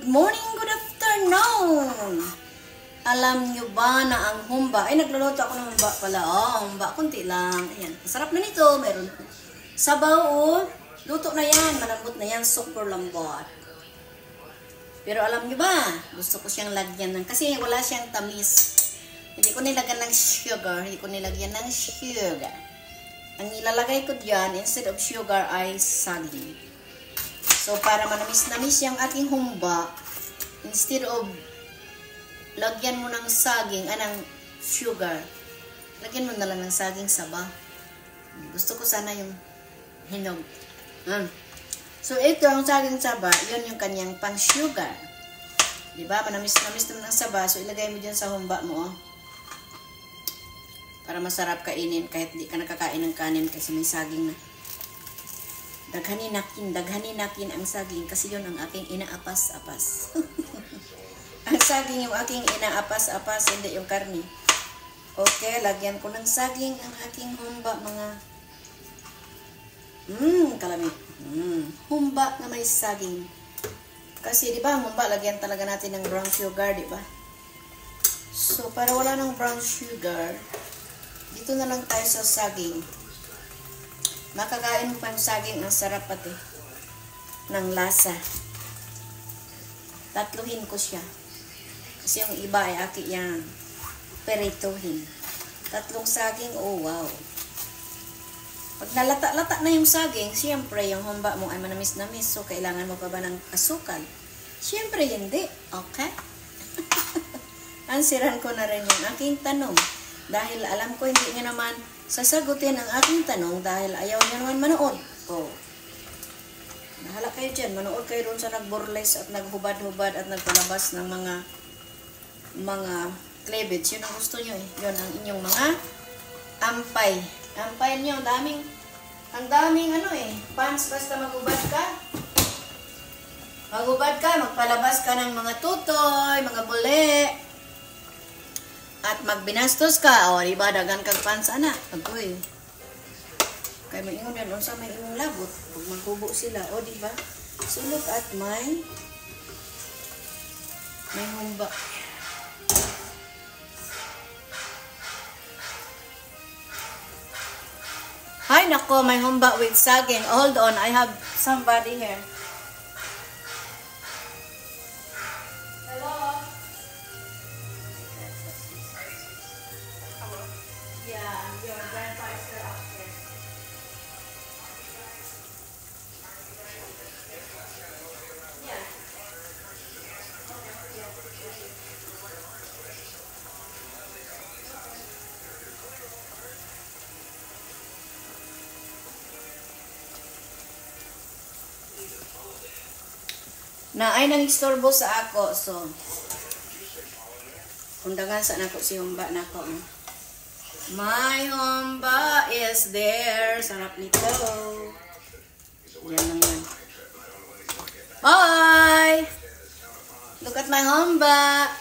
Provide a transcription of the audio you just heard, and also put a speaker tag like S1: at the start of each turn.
S1: Good morning, good afternoon! Alam nyo ba na ang humba, ay nagluluto ako ng humba pala. Oh, humba, kunti lang. Ayan, sarap na nito. Meron sabaw, oh. Luto na yan, malambot na yan, super lambot. Pero alam nyo ba, gusto ko siyang lagyan ng, kasi wala siyang tamis. Hindi ko nilagyan ng sugar, Ang ilalagay ko dyan, instead of sugar, ay saging. So, para manamis-namis yung aking humba, instead of lagyan mo ng saging, ng sugar, lagyan mo na lang ng saging saba. Gusto ko sana yung hinog. So, ito ang saging saba, yun yung kanyang pang-sugar. Diba? Manamis-namis naman ang saba, so ilagay mo dyan sa humba mo, oh. Para masarap kainin kahit di ka nakakain ng kanin kasi may saging na. Daghanin nakin ang saging kasi yun ang aking inaapas-apas. Ang saging yung aking inaapas-apas, hindi yung karni. Okay, lagyan ko ng saging ang aking humba, mga kalamit. Humba na may saging. Kasi di ba, humba, lagyan talaga natin ng brown sugar, di ba? So, para wala ng brown sugar, dito na lang tayo sa saging. Makakain mo pa yung saging, ang sarap pati ng lasa. Tatluhin ko siya. Kasi yung iba ay aki yan. Peritohin. Tatlong saging, oh wow. Pag nalata-lata na yung saging, siyempre yung humba mo ay manamis-namis. So, kailangan mo pa ba ng asukal? Siyempre, hindi. Okay? Ansiran ko na rin yung aking tanong. Dahil alam ko hindi nyo naman sasagutin ang aking tanong dahil ayaw nyo naman manood. Oh. Bahala kayo dyan. Manood kayo doon sa nagburles at naghubad-hubad at nagpalabas ng mga cleavage. Yun ang gusto nyo eh. Yun ang inyong mga ampay. Ampay nyo. Ang daming pants basta maghubad ka. Maghubad ka, magpalabas ka ng mga tutoy, mga bule. At magbinastos ka, o diba, dagan kag pants ana. Agoy. Kaya may ingon yan, sa may imong labot. Pag maghubo sila, o diba? So look at may humba. Hi, nako, may humba with saging. Hold on, I have somebody here. Na ay nang-istorbo sa ako, so kundangan sa nako si humba nako. My humba is there. Sarap nito. Yan lang yan. Hi! Look at my humba.